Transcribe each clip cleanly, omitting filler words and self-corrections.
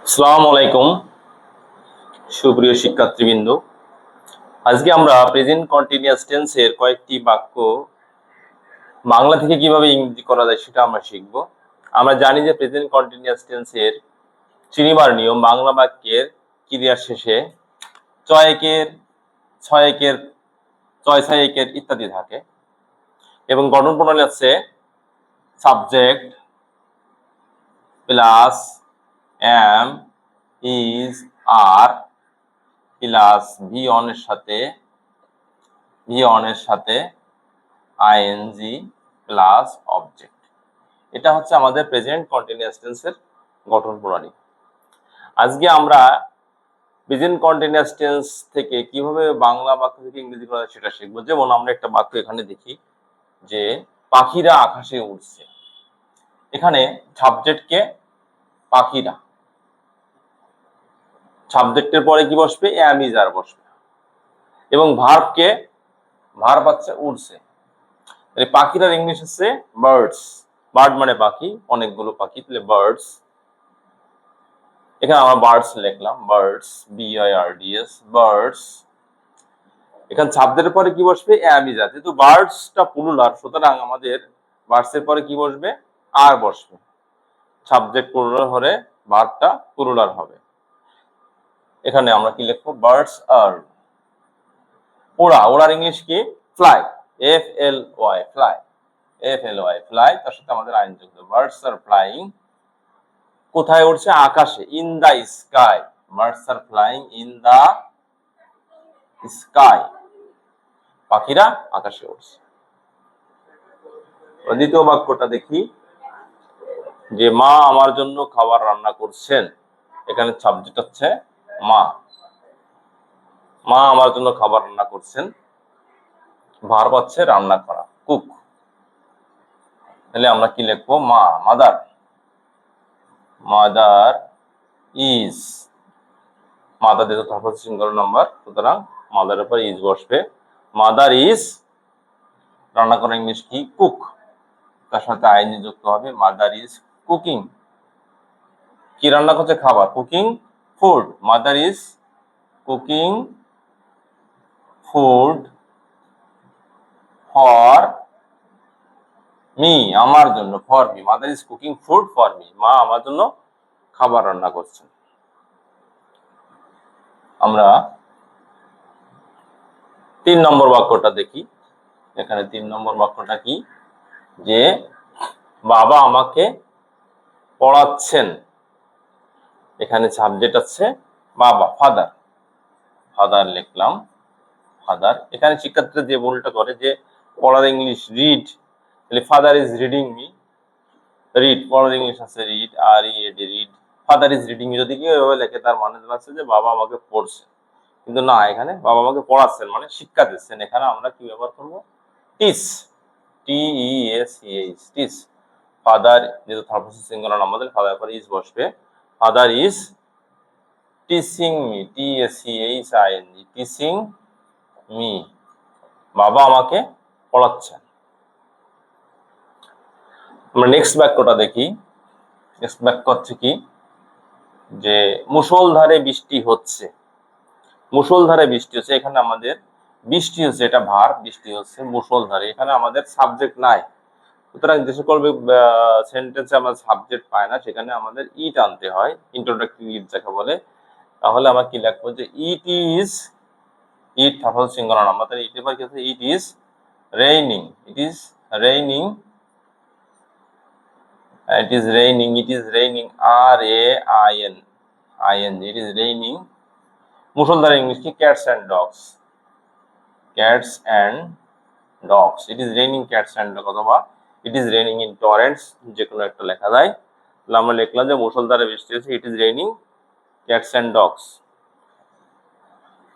আসসালামু আলাইকুম সুপ্রিয় শিক্ষার্থীবৃন্দ। আজকে আমরা প্রেজেন্ট কন্টিনিউয়াস টেন্সের কয়েকটি বাক্য বাংলা থেকে কিভাবে ইংরেজি করা যায় সেটা আমরা শিখব। আমরা জানি যে প্রেজেন্ট কন্টিনিউয়াস টেন্সের চিনিবার নিয়ম বাংলা বাক্যের ক্রিয়ার শেষে চয় একের, ছয় একের, চয় ছয় একের ইত্যাদি থাকে এবং গঠন প্রণালী আছে subject plus am is are plus V on এর সাথে আইএনজি প্লাস অবজেক্ট। এটা হচ্ছে আমাদের প্রেজেন্ট কন্টিনিউয়াস টেন্সের গঠন প্রণালী। আজকে আমরা প্রেজেন্ট কন্টিনিউয়াস টেন্স থেকে কিভাবে বাংলা বাক্য থেকে ইংরেজি করা যায় সেটা শিখবো। যেমন আমরা একটা বাক্য এখানে দেখি যে পাখিরা আকাশে উড়ছে। এখানে সাবজেক্টকে পাখিরা, সাবজেক্টের পরে কি বসবে? এম ইজ আর বসবে এবং ভার্ব হচ্ছে উড়ছে। পাখিরার ইংলিশ হচ্ছে বার্ডস। বার্ড মানে পাখি, অনেকগুলো পাখি, তাহলে বার্ডস। এখানে আমরা বার্ডস লিখলাম, বার্ডস BIRDS বার্ডস। এখানে সাবজেক্টের পরে কি বসবে? এম ইজ আর। যেহেতু বার্ডসটা প্লুরাল, সুতরাং আমাদের বার্ডস এর পরে কি বসবে? আর বসবে। সাবজেক্ট প্লুরাল হলে ভার্বটা প্লুরাল হবে। এখানে আমরা কি লিখবো? Birds are. ওড়ার ইংলিশ কি? Fly, FLY fly, FLY fly. তার সাথে আমাদের আইন যুক্ত। Birds are flying. কোথায় উড়ছে? আকাশে। In the sky. Birds are flying in the sky. পাখিরা আকাশে উড়ছে। দ্বিতীয় বাক্যটা দেখি যে মা আমার জন্য খাবার রান্না করছেন। এখানে সাবজেক্ট হচ্ছে মা। মা আমার জন্য খাবার রান্না করছেন। ভার্ব হচ্ছে রান্না করা, কুক। তাহলে আমরা কি লিখবো? মা, মাদার। Mother is. মাদার যেহেতু থার্ড পারসন সিঙ্গুলার নাম্বার, সুতরাং মাদারের উপর ইজ বসবে। মাদার ইজ রান্না করা ইংলিশ কি? কুক। তার সাথে আইনি যুক্ত হবে। Mother is cooking. কি রান্না করছে? খাবার, cooking food. Mother is cooking food for me, আমার জন্য। For me, mother is cooking food for me. মা আমার জন্য খাবার রান্না করছেন। আমরা 3 নম্বর বাক্যটা দেখি। এখানে 3 নম্বর বাক্যটা কি? যে বাবা আমাকে পড়াচ্ছেন। এখানে সাবজেক্ট আছে বাবা, ফাদার। ফাদার লিখলাম, ফাদার। এখানে শিক্ষার্থীরা যে ভুলটা করে যে পড়ার ইংলিশ রিড, তাহলে father is reading me. Read, পড়ার ইংলিশ আছে read, READ read. Father is reading me যদি কেউ এভাবে লেখে তার মানে হচ্ছে যে বাবা আমাকে পড়ছে, কিন্তু না, এখানে বাবা আমাকে পড়াচ্ছেন মানে শিক্ষা দিচ্ছেন। এখানে আমরা কি ব্যবহার করব? Teach, TEACH, teach. ফাদার যেহেতু থার্ড পারসন সিঙ্গুলার আমাদের, ফাদার পরে ইজ বসবে। Father is teaching me, TACHING, teaching me. বাবা আমাকে পড়াচ্ছেন। আমরা নেক্সট বাক্যটা দেখি। নেক্সট বাক্য হচ্ছে কি? যে মুষলধারে বৃষ্টি হচ্ছে। মুষলধারে বৃষ্টি হচ্ছে। এখানে আমাদের বৃষ্টি হচ্ছে, এটা ভার্ব, বৃষ্টি হচ্ছে মুষলধারে। এখানে আমাদের সাবজেক্ট নাই, সুতরাং যে সকল সেন্টেন্সে আমরা সাবজেক্ট পাই না সেখানে আমাদের ইট আনতে হয়, ইন্ট্রোডাক্টরি ইট যাকে বলে। তাহলে আমরা কি লিখবো? যে it is, it third singular number, তাহলে ইট এর কি আছে? ইট is raining. It is raining, it is raining, it is raining, RAIN, it is raining। মুষলধারে ইংলিশ কি? Cats and dogs, cats and dogs. It is raining cats and dog, অথবা it is raining in torrents, যে কোনো একটা লেখা যায়। তাহলে আমরা লিখলাম যে মুষলধারে বৃষ্টি হচ্ছে, it is raining cats and dogs.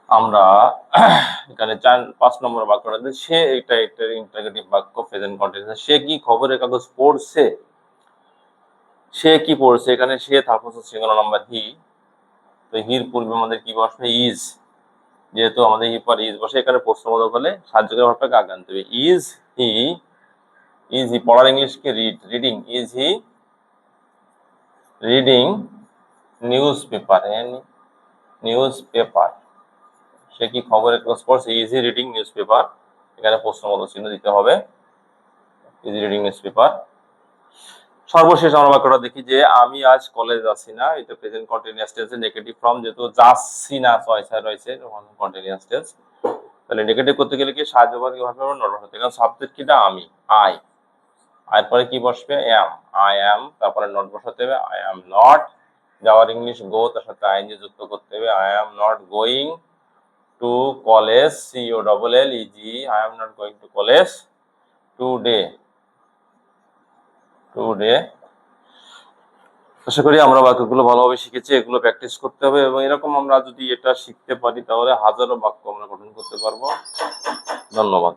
আমরা এখানে 5 নম্বর বাক্যটা, সে, এটা একটা ইন্টারোগেটিভ বাক্য, প্রেজেন্ট কন্টিনিউয়াস। সে কি খবরের কাগজ পড়ছে? সে কি পড়ছে? এখানে সে third person singular number he, তো হির পূর্বে আমাদের কি বসবে? ইজ। যেহেতু আমাদের হি পরে ইজ বসে, এখানে প্রশ্নবোধক হলে সাহায্যকারী ভার্বটাকে আগে আনতে হবে। ইজ হি পড়ার ইংলিশ কি? Read, reading. Is he reading newspaper, newspaper, সে কি খবরের কাগজ পড়ছে? ইজি রিডিং নিউজ পেপার, এখানে প্রশ্নবোধক চিহ্ন দিতে হবে। Easy reading news paper. সর্বশেষ আমরা বাক্যটা দেখি যে আমি আজ কলেজ যাচ্ছি না, এটা প্রেজেন্ট কন্টিনিউয়াস টেন্সে নেগেটিভ ফর্ম, যেহেতু যাচ্ছি না চয়েসে রয়েছে কন্টিনিউয়াস টেন্স, তাহলে নেগেটিভ করতে গেলে কি সাহায্যবাদী ভাবে নট বসাতে, কারণ সাবজেক্ট কিটা আমি, আই, এর পরে কি বসবে? এম, আই এম, তারপরে নট বসাতে হবে, আই এম নট। যাওয়ার ইংলিশ গো, তার সাথে আইএনজি যুক্ত করতে হবে, I am not going to college, COLLEGE, I am not going to college today. আশা করি আমরা বাক্যগুলো ভালোভাবে শিখেছি, এগুলো প্র্যাকটিস করতে হবে, এবং এরকম আমরা যদি এটা শিখতে পারি তাহলে হাজারো বাক্য আমরা গঠন করতে পারবো। ধন্যবাদ।